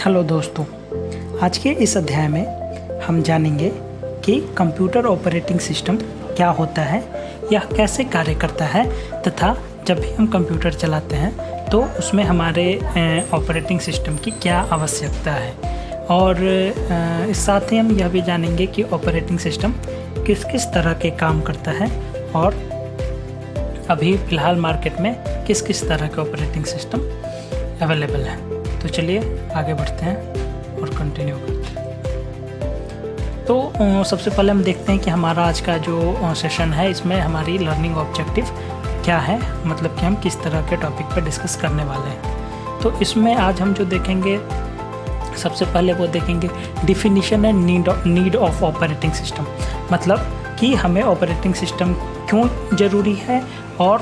Hello दोस्तों, आज के इस अध्याय में हम जानेंगे कि कंप्यूटर ऑपरेटिंग सिस्टम क्या होता है, यह कैसे कार्य करता है तथा जब भी हम कंप्यूटर चलाते हैं तो उसमें हमारे ऑपरेटिंग सिस्टम की क्या आवश्यकता है। और इस साथ ही हम यह भी जानेंगे कि ऑपरेटिंग सिस्टम किस किस तरह के काम करता है और अभी फ़िलहाल मार्केट में किस किस तरह के ऑपरेटिंग सिस्टम अवेलेबल है। तो चलिए आगे बढ़ते हैं और कंटिन्यू करते हैं। तो सबसे पहले हम देखते हैं कि हमारा आज का जो सेशन है इसमें हमारी लर्निंग ऑब्जेक्टिव क्या है, मतलब कि हम किस तरह के टॉपिक पर डिस्कस करने वाले हैं। तो इसमें आज हम जो देखेंगे, सबसे पहले वो देखेंगे definition and need of operating system, मतलब कि हमें ऑपरेटिंग सिस्टम क्यों ज़रूरी है और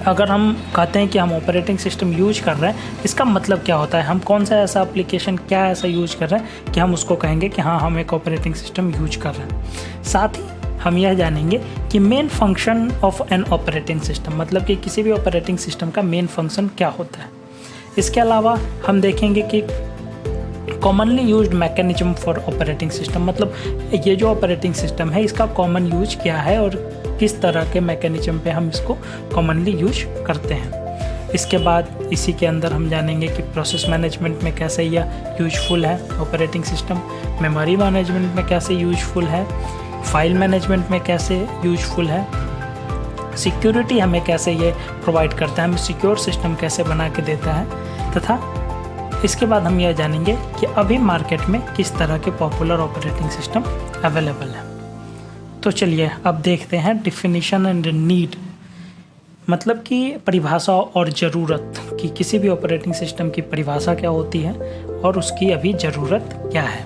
अगर हम कहते हैं कि हम ऑपरेटिंग सिस्टम यूज कर रहे हैं इसका मतलब क्या होता है, हम कौन सा ऐसा एप्लीकेशन क्या ऐसा यूज कर रहे हैं कि हम उसको कहेंगे कि हाँ हम एक ऑपरेटिंग सिस्टम यूज कर रहे हैं। साथ ही हम यह जानेंगे कि main function of an operating system, मतलब कि किसी भी ऑपरेटिंग सिस्टम का मेन फंक्शन क्या होता है। इसके अलावा हम देखेंगे कि commonly used mechanism for operating system, मतलब ये जो ऑपरेटिंग सिस्टम है इसका कॉमन यूज क्या है और किस तरह के मैकेनिज्म पे हम इसको कॉमनली यूज करते हैं। इसके बाद इसी के अंदर हम जानेंगे कि प्रोसेस मैनेजमेंट में कैसे यह यूजफुल है ऑपरेटिंग सिस्टम, मेमोरी मैनेजमेंट में कैसे यूजफुल है, फाइल मैनेजमेंट में कैसे यूजफुल है, सिक्योरिटी हमें कैसे ये प्रोवाइड करता है, हमें सिक्योर सिस्टम कैसे बना के देता है, तथा इसके बाद हम यह जानेंगे कि अभी मार्केट में किस तरह के पॉपुलर ऑपरेटिंग सिस्टम अवेलेबल है। तो चलिए अब देखते हैं डिफिनीशन एंड नीड, मतलब कि परिभाषा और ज़रूरत, कि किसी भी ऑपरेटिंग सिस्टम की परिभाषा क्या होती है और उसकी अभी ज़रूरत क्या है।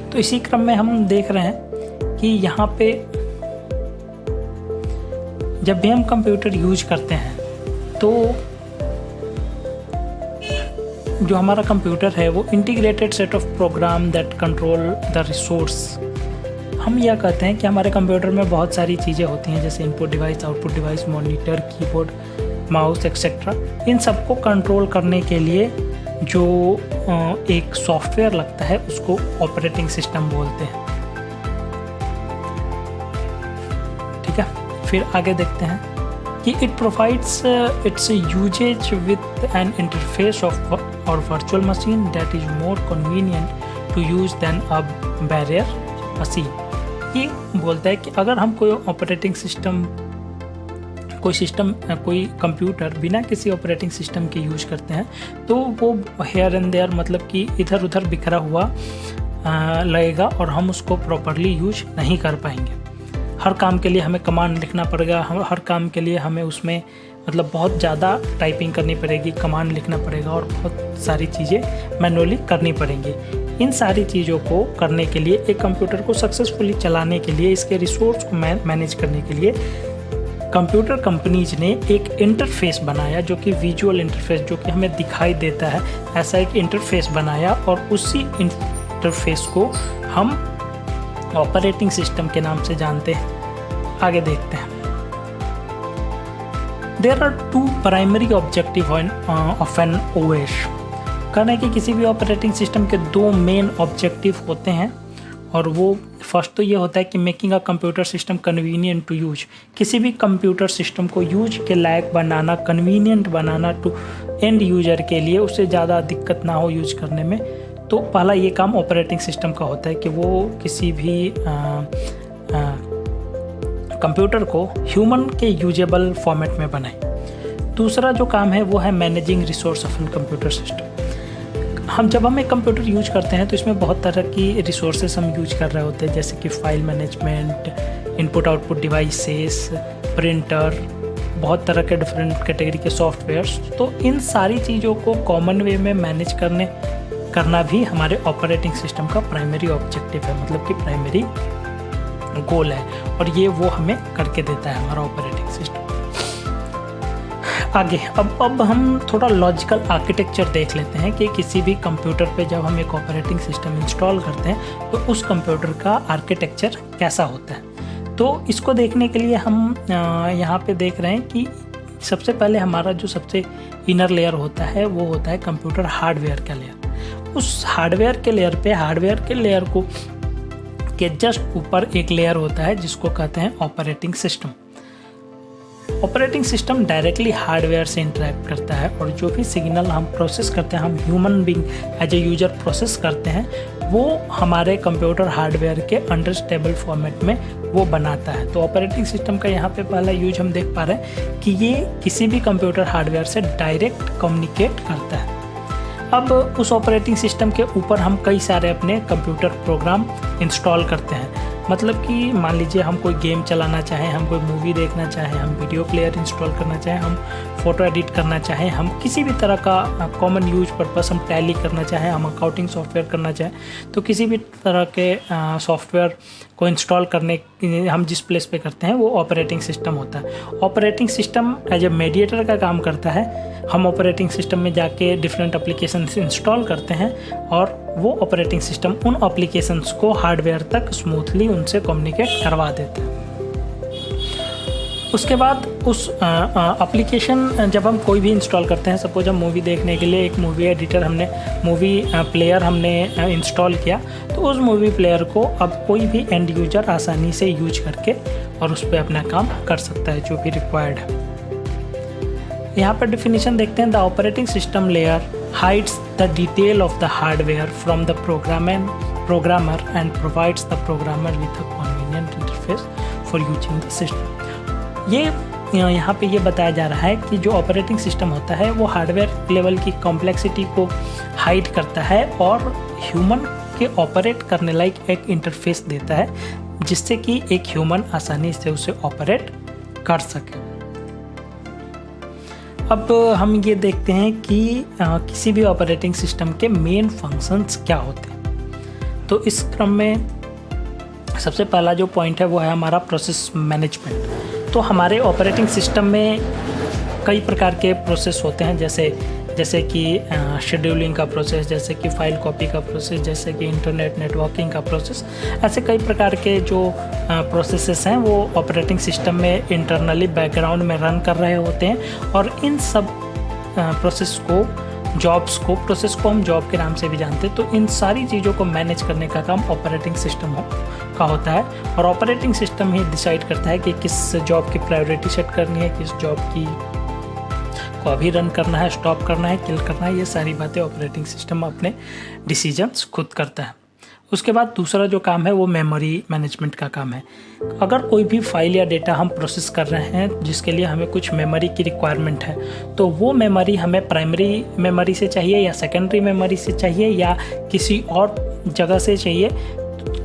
तो इसी क्रम में हम देख रहे हैं कि यहाँ पे जब भी हम कंप्यूटर यूज करते हैं तो जो हमारा कंप्यूटर है वो integrated set of program that control the resource. हम यह कहते हैं कि हमारे कंप्यूटर में बहुत सारी चीज़ें होती हैं, जैसे input device, output device, monitor, keyboard, mouse etcetera. इन सबको कंट्रोल करने के लिए जो एक सॉफ्टवेयर लगता है उसको ऑपरेटिंग सिस्टम बोलते हैं। ठीक है, फिर आगे देखते हैं कि इट प्रोवाइड्स इट्स यूजेज विथ एन इंटरफेस ऑफ और virtual machine that is more convenient to use than a barrier machine. ये बोलता है कि अगर हम कोई ऑपरेटिंग सिस्टम कोई कंप्यूटर बिना किसी ऑपरेटिंग सिस्टम के यूज करते हैं तो वो हेयर एंड देयर, मतलब कि इधर उधर बिखरा हुआ लगेगा और हम उसको प्रॉपरली यूज नहीं कर पाएंगे। हर काम के लिए हमें कमांड लिखना पड़ेगा, हर काम के लिए हमें उसमें मतलब बहुत ज़्यादा टाइपिंग करनी पड़ेगी, कमांड लिखना पड़ेगा और बहुत सारी चीज़ें मैनुअली करनी पड़ेंगी। इन सारी चीज़ों को करने के लिए, एक कंप्यूटर को सक्सेसफुली चलाने के लिए, इसके रिसोर्स को मैनेज करने के लिए कंप्यूटर कंपनीज ने एक इंटरफेस बनाया, जो कि विजुअल इंटरफेस, जो कि हमें दिखाई देता है, ऐसा एक इंटरफेस बनाया और उसी इंटरफेस को हम ऑपरेटिंग सिस्टम के नाम से जानते हैं। आगे देखते हैं। There are two primary objective of an OS. कहना है कि किसी भी ऑपरेटिंग सिस्टम के दो मेन ऑब्जेक्टिव होते हैं और वो फर्स्ट तो ये होता है कि making a computer system convenient to use, किसी भी कंप्यूटर सिस्टम को यूज के लायक बनाना, कन्वीनियंट बनाना टू एंड यूजर के लिए, उससे ज़्यादा दिक्कत ना हो यूज करने में। तो पहला ये काम ऑपरेटिंग सिस्टम का होता है कि वो किसी भी कंप्यूटर को ह्यूमन के यूजेबल फॉर्मेट में बनाए। दूसरा जो काम है वो है managing resource of an computer system. जब हम एक कंप्यूटर यूज करते हैं तो इसमें बहुत तरह की रिसोर्सेस हम यूज कर रहे होते हैं, जैसे कि file management, input output devices, printer, बहुत तरह के डिफरेंट कैटेगरी के सॉफ्टवेयर्स। तो इन सारी चीज़ों को कॉमन वे में मैनेज करना भी हमारे ऑपरेटिंग सिस्टम का प्राइमरी ऑब्जेक्टिव है, मतलब कि प्राइमरी गोल है, और ये वो हमें करके देता है हमारा ऑपरेटिंग सिस्टम। आगे अब हम थोड़ा लॉजिकल आर्किटेक्चर देख लेते हैं कि किसी भी कंप्यूटर पे जब हम एक ऑपरेटिंग सिस्टम इंस्टॉल करते हैं तो उस कंप्यूटर का आर्किटेक्चर कैसा होता है। तो इसको देखने के लिए हम यहाँ पे देख रहे हैं कि सबसे पहले हमारा जो सबसे इनर लेयर होता है वो होता है कंप्यूटर हार्डवेयर का लेयर। उस हार्डवेयर के लेयर पे हार्डवेयर के लेयर को के जस्ट ऊपर एक लेयर होता है जिसको कहते हैं operating system. Operating system directly hardware से इंटरेक्ट करता है और जो भी सिग्नल हम प्रोसेस करते हैं, हम human being as a user process करते हैं, वो हमारे कंप्यूटर हार्डवेयर के अंडरस्टेबल फॉर्मेट में वो बनाता है। तो ऑपरेटिंग सिस्टम का यहाँ पे पहला यूज हम देख पा रहे हैं कि ये किसी भी कंप्यूटर हार्डवेयर से डायरेक्ट कम्युनिकेट करता है। अब उस ऑपरेटिंग सिस्टम के ऊपर हम कई सारे अपने कंप्यूटर प्रोग्राम इंस्टॉल करते हैं। मतलब कि मान लीजिए हम कोई गेम चलाना चाहें, हम कोई मूवी देखना चाहें, हम वीडियो प्लेयर इंस्टॉल करना चाहें, हम फ़ोटो एडिट करना चाहें, हम किसी भी तरह का कॉमन यूज पर्पस हम टैली करना चाहें, हम अकाउंटिंग सॉफ्टवेयर करना चाहें, तो किसी भी तरह के सॉफ्टवेयर को इंस्टॉल करने हम जिस प्लेस पे करते हैं वो ऑपरेटिंग सिस्टम होता है। Operating system as a mediator का काम करता है। हम ऑपरेटिंग सिस्टम में जाके डिफरेंट एप्लीकेशंस इंस्टॉल करते हैं और वो ऑपरेटिंग सिस्टम उन एप्लीकेशंस को हार्डवेयर तक स्मूथली उनसे कम्युनिकेट करवा देता है। उसके बाद उस एप्लीकेशन जब हम कोई भी इंस्टॉल करते हैं, सपोज हम मूवी देखने के लिए एक मूवी एडिटर मूवी प्लेयर हमने इंस्टॉल किया, तो उस मूवी प्लेयर को अब कोई भी एंड यूजर आसानी से यूज करके और उस पर अपना काम कर सकता है जो भी रिक्वायर्ड है। यहाँ पर डेफिनेशन देखते हैं, the operating system layer hides the detail of the hardware from the programmer and provides the programmer with a convenient interface for using the system। ये यहाँ पे ये बताया जा रहा है कि जो ऑपरेटिंग सिस्टम होता है वो हार्डवेयर लेवल की कॉम्प्लेक्सिटी को हाइड करता है और ह्यूमन के ऑपरेट करने लायक एक इंटरफेस देता है जिससे कि एक ह्यूमन आसानी से उसे ऑपरेट कर सके। अब हम ये देखते हैं कि किसी भी ऑपरेटिंग सिस्टम के मेन फंक्शंस क्या होते हैं। तो इस क्रम में सबसे पहला जो पॉइंट है वो है हमारा प्रोसेस मैनेजमेंट। तो हमारे ऑपरेटिंग सिस्टम में कई प्रकार के प्रोसेस होते हैं, जैसे कि शेड्यूलिंग का प्रोसेस, जैसे कि फाइल कॉपी का प्रोसेस, जैसे कि इंटरनेट नेटवर्किंग का प्रोसेस। ऐसे कई प्रकार के जो प्रोसेसेस हैं वो ऑपरेटिंग सिस्टम में इंटरनली बैकग्राउंड में रन कर रहे होते हैं और इन सब प्रोसेस को हम जॉब के नाम से भी जानते हैं। तो इन सारी चीज़ों को मैनेज करने का काम ऑपरेटिंग सिस्टम का होता है और ऑपरेटिंग सिस्टम ही डिसाइड करता है कि किस जॉब की प्रायोरिटी सेट करनी है, किस जॉब को अभी रन करना है, स्टॉप करना है, किल करना है। ये सारी बातें ऑपरेटिंग सिस्टम अपने डिसीजंस खुद करता है। उसके बाद दूसरा जो काम है वो मेमोरी मैनेजमेंट का काम है। अगर कोई भी फाइल या डेटा हम प्रोसेस कर रहे हैं जिसके लिए हमें कुछ मेमोरी की रिक्वायरमेंट है, तो वो मेमोरी हमें प्राइमरी मेमोरी से चाहिए या सेकेंडरी मेमोरी से चाहिए या किसी और जगह से चाहिए,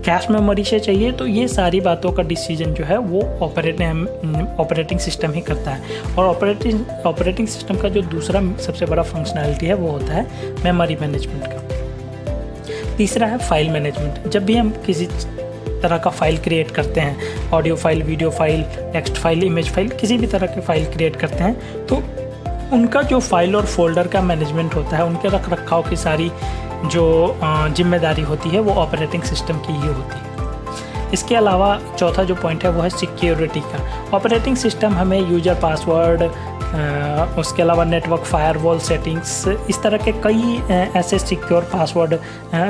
कैश मेमोरी से चाहिए, तो ये सारी बातों का डिसीजन जो है वो ऑपरेटिंग सिस्टम ही करता है। और ऑपरेटिंग सिस्टम का जो दूसरा सबसे बड़ा फंक्शनैलिटी है वो होता है मेमोरी मैनेजमेंट का। तीसरा है फाइल मैनेजमेंट। जब भी हम किसी तरह का फाइल क्रिएट करते हैं, audio file, video file, text file, image file, किसी भी तरह के फाइल क्रिएट करते हैं, तो उनका जो फाइल और फोल्डर का मैनेजमेंट होता है, उनके रख रखाव की सारी जो जिम्मेदारी होती है वो ऑपरेटिंग सिस्टम की ही होती है। इसके अलावा चौथा जो पॉइंट है वो है सिक्योरिटी का। ऑपरेटिंग सिस्टम हमें यूजर पासवर्ड, उसके अलावा नेटवर्क फायरवॉल सेटिंग्स, इस तरह के कई ऐसे secure password,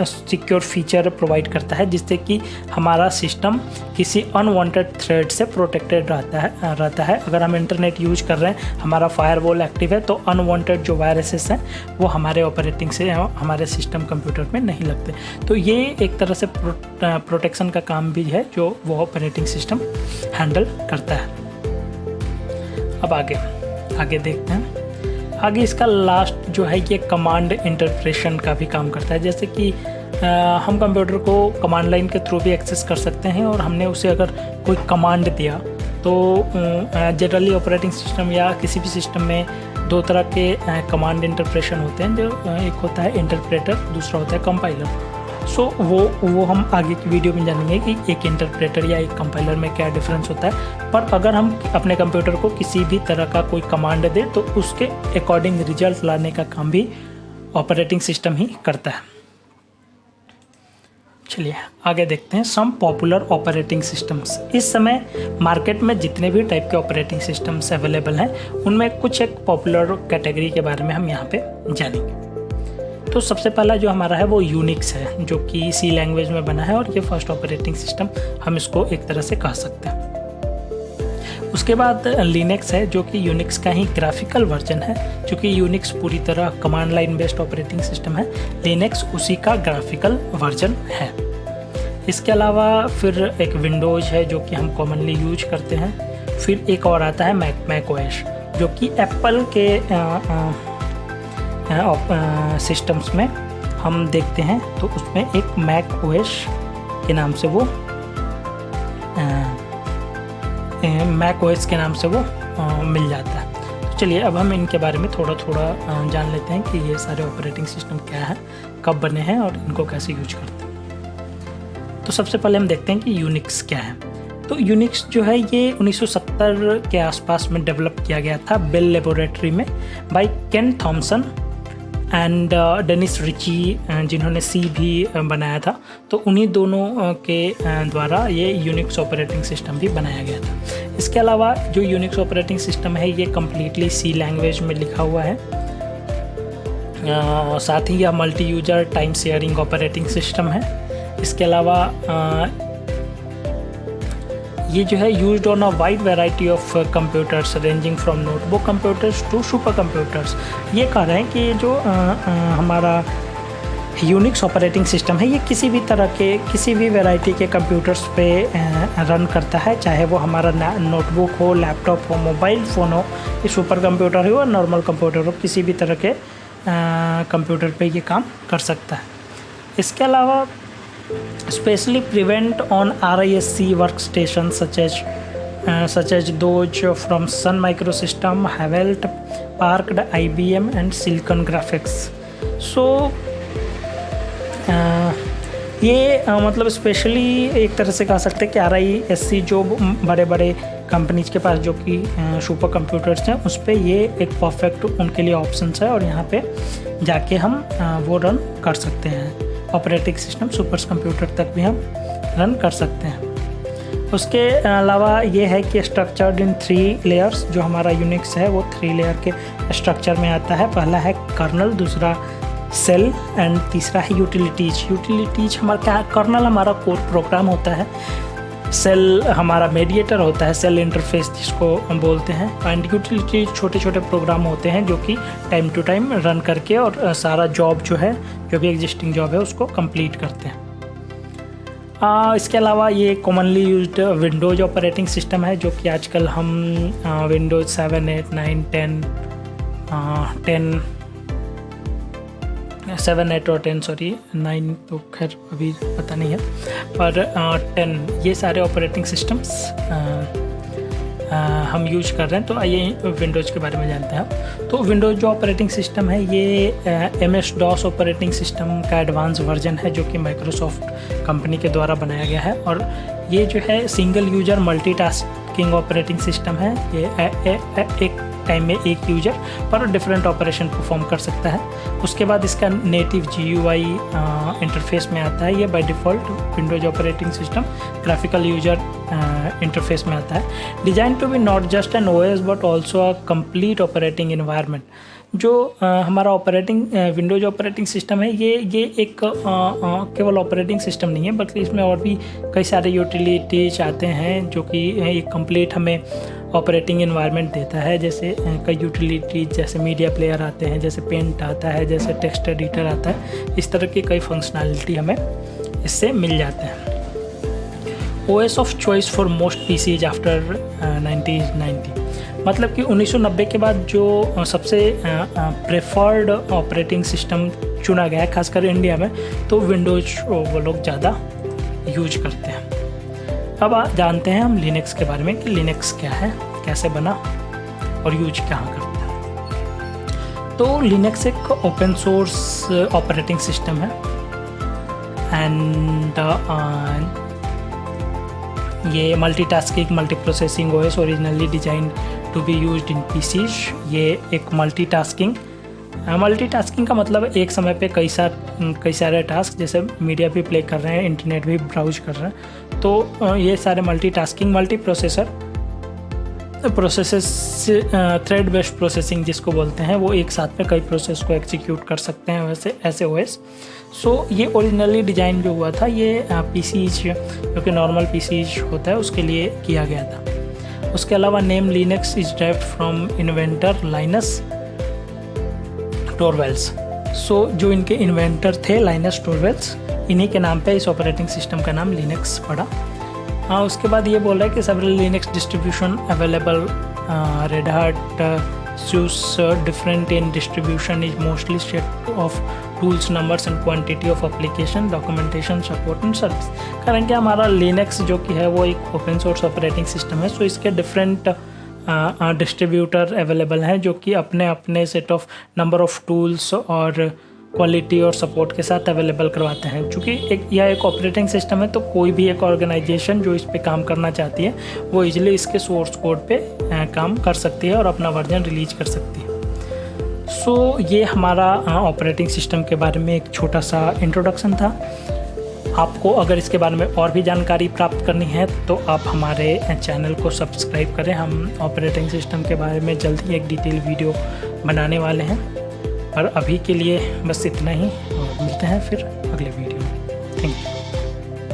secure feature provide करता है जिससे कि हमारा सिस्टम किसी अनवांटेड थ्रेट से प्रोटेक्टेड रहता है। अगर हम इंटरनेट यूज कर रहे हैं, हमारा फायरवॉल एक्टिव है, तो अनवांटेड जो वायरसेस हैं वो हमारे सिस्टम कंप्यूटर में नहीं लगते। तो ये एक तरह से प्रोटेक्शन का काम भी है जो वो ऑपरेटिंग सिस्टम हैंडल करता है। अब आगे देखते हैं। आगे इसका लास्ट जो है ये कमांड इंटरप्रेशन का भी काम करता है। जैसे कि हम कंप्यूटर को कमांड लाइन के थ्रू भी एक्सेस कर सकते हैं और हमने उसे अगर कोई कमांड दिया तो जनरली ऑपरेटिंग सिस्टम या किसी भी सिस्टम में दो तरह के कमांड इंटरप्रेशन होते हैं। जो एक होता है इंटरप्रेटर, दूसरा होता है कंपाइलर। सो वो हम आगे की वीडियो में जानेंगे कि एक इंटरप्रेटर या एक कंपाइलर में क्या डिफरेंस होता है। पर अगर हम अपने कंप्यूटर को किसी भी तरह का कोई कमांड दे तो उसके अकॉर्डिंग रिजल्ट लाने का काम भी ऑपरेटिंग सिस्टम ही करता है। चलिए आगे देखते हैं सम पॉपुलर ऑपरेटिंग सिस्टम्स। इस समय मार्केट में जितने भी टाइप के ऑपरेटिंग सिस्टम्स अवेलेबल हैं उनमें कुछ एक पॉपुलर कैटेगरी के बारे में हम यहाँ पे जानेंगे। तो सबसे पहला जो हमारा है वो यूनिक्स है, जो कि सी लैंग्वेज में बना है और ये फर्स्ट ऑपरेटिंग सिस्टम हम इसको एक तरह से कह सकते हैं। उसके बाद लिनक्स है, जो कि यूनिक्स का ही ग्राफिकल वर्जन है। चूँकि यूनिक्स पूरी तरह command line based operating system है, लिनक्स उसी का ग्राफिकल वर्जन है। इसके अलावा फिर एक विंडोज है जो कि हम कॉमनली यूज करते हैं। फिर एक और आता है मैक ओएस, जो कि एप्पल के सिस्टम्स में हम देखते हैं, तो उसमें एक मैक ओएस के नाम से वो मैक ओएस के नाम से वो मिल जाता है। तो चलिए अब हम इनके बारे में थोड़ा जान लेते हैं कि ये सारे ऑपरेटिंग सिस्टम क्या है, कब बने हैं और इनको कैसे यूज करते हैं। तो सबसे पहले हम देखते हैं कि यूनिक्स क्या है। तो यूनिक्स जो है ये 1970 के आसपास में डेवलप किया गया था बेल लेबोरेटरी में by Ken Thompson and Dennis Ritchie, जिन्होंने सी भी बनाया था। तो उन्हीं दोनों के द्वारा ये यूनिक्स ऑपरेटिंग सिस्टम भी बनाया गया था। इसके अलावा जो यूनिक्स ऑपरेटिंग सिस्टम है ये कम्प्लीटली सी लैंग्वेज में लिखा हुआ है। साथ ही यह multi user time sharing operating system है। इसके अलावा ये जो है used on a wide variety of computers ranging from notebook computers to super computers. ये कह रहे हैं कि जो हमारा यूनिक्स ऑपरेटिंग सिस्टम है ये किसी भी तरह के किसी भी वैरायटी के कंप्यूटर्स पे रन करता है, चाहे वो हमारा नोटबुक हो, लैपटॉप हो, मोबाइल फ़ोन हो, ये सुपर कंप्यूटर हो, नॉर्मल कंप्यूटर हो, किसी भी तरह के कंप्यूटर पे ये काम कर सकता है। इसके अलावा especially prevent on RISC workstations such as those from Sun Microsystem, Havelt, Parked, IBM and Silicon Graphics. So ये मतलब स्पेशली एक तरह से कह सकते हैं कि RISC जो बड़े बड़े कंपनीज के पास जो कि सुपर कंप्यूटर्स हैं उस पर ये एक परफेक्ट उनके लिए ऑप्शंस है और यहाँ पे जाके हम वो रन कर सकते हैं। ऑपरेटिंग सिस्टम सुपर कंप्यूटर तक भी हम रन कर सकते हैं। उसके अलावा ये है कि स्ट्रक्चर्ड इन 3 लेयर्स, जो हमारा यूनिक्स है वो 3 लेयर के स्ट्रक्चर में आता है। पहला है कर्नल, दूसरा सेल एंड तीसरा है यूटिलिटीज हमारा क्या है, कर्नल हमारा कोर प्रोग्राम होता है, सेल हमारा मेडिएटर होता है, सेल इंटरफेस जिसको हम बोलते हैं, एंड यूटिलिटी छोटे छोटे प्रोग्राम होते हैं जो कि टाइम टू टाइम रन करके और सारा जॉब जो है, जो भी एग्जिस्टिंग जॉब है उसको कंप्लीट करते हैं। इसके अलावा ये commonly used Windows operating system है, जो कि आजकल हम विंडोज 7, 8, 9, 7, 8 और 10 सॉरी 9 तो खैर अभी पता नहीं है, पर 10 ये सारे ऑपरेटिंग सिस्टम्स हम यूज कर रहे हैं। तो आइए विंडोज़ के बारे में जानते हैं। तो विंडोज़ जो ऑपरेटिंग सिस्टम है ये MS-DOS ऑपरेटिंग सिस्टम का एडवांस वर्जन है, जो कि माइक्रोसॉफ्ट कंपनी के द्वारा बनाया गया है। और ये जो है single user multitasking operating system है। ये एक टाइम में एक यूजर पर डिफरेंट ऑपरेशन परफॉर्म कर सकता है। उसके बाद इसका नेटिव GUI इंटरफेस में आता है। ये by default Windows operating system graphical user interface में आता है। Design to be not just an OS but also a complete operating environment. जो हमारा विंडोज ऑपरेटिंग सिस्टम है ये एक केवल ऑपरेटिंग सिस्टम नहीं है, बल्कि इसमें और भी कई सारे यूटिलिटीज आते हैं जो कि एक कंप्लीट हमें ऑपरेटिंग इन्वायरमेंट देता है। जैसे कई यूटिलिटीज जैसे मीडिया प्लेयर आते हैं, जैसे पेंट आता है, जैसे टेक्स्ट एडिटर आता है, इस तरह की कई फंक्शनैलिटी हमें इससे मिल जाते हैं। OS of choice for most PCs after 1990, मतलब कि 1990 के बाद जो सबसे प्रेफर्ड ऑपरेटिंग सिस्टम चुना गया है खासकर इंडिया में, तो विंडोज वो लोग ज़्यादा यूज करते हैं। अब जानते हैं हम लिनक्स के बारे में कि लिनक्स क्या है, कैसे बना और यूज कहाँ करता है। तो लिनक्स एक ओपन सोर्स ऑपरेटिंग सिस्टम है एंड ये multitasking multi processing OS originally design to be used in PCs। ये एक मल्टीटास्किंग मल्टीटास्किंग का मतलब एक समय पे कई सारे टास्क, जैसे मीडिया भी प्ले कर रहे हैं, इंटरनेट भी ब्राउज कर रहे हैं, तो ये सारे multitasking, multi processes thread based processing जिसको बोलते हैं, वो एक साथ में कई प्रोसेस को एग्जीक्यूट कर सकते हैं वैसे ऐसे ओएस। सो ये ओरिजिनली डिज़ाइन जो हुआ था ये पीसीज, जो कि नॉर्मल पीसीज होता है, उसके लिए किया गया था। उसके अलावा name Linux is derived from inventor Linus Torvalds. So जो इनके इन्वेंटर थे लाइनस टोरवेल्स, इन्हीं के नाम पे इस ऑपरेटिंग सिस्टम का नाम लिनक्स पड़ा। उसके बाद ये बोल रहा है कि several Linux distribution available, red heart SUSE different in distribution is mostly set of tools, numbers and quantity of application, documentation, support and service. कारण कि हमारा लिनक्स जो कि है वो एक ओपन सोर्स ऑपरेटिंग सिस्टम है, सो इसके डिफरेंट डिस्ट्रीब्यूटर अवेलेबल हैं जो कि अपने अपने set of number of tools और क्वालिटी और सपोर्ट के साथ अवेलेबल करवाते हैं। चूँकि यह एक ऑपरेटिंग सिस्टम है, तो कोई भी एक ऑर्गेनाइजेशन जो इस पे काम करना चाहती है वो इजीली इसके सोर्स कोड पे काम कर सकती है और अपना वर्जन रिलीज कर सकती है। सो ये हमारा ऑपरेटिंग सिस्टम के बारे में एक छोटा सा इंट्रोडक्शन था। आपको अगर इसके बारे में और भी जानकारी प्राप्त करनी है तो आप हमारे चैनल को सब्सक्राइब करें। हम ऑपरेटिंग सिस्टम के बारे में जल्द ही एक डिटेल वीडियो बनाने वाले हैं, और अभी के लिए बस इतना ही, और मिलते हैं फिर अगले वीडियो में। Thank you.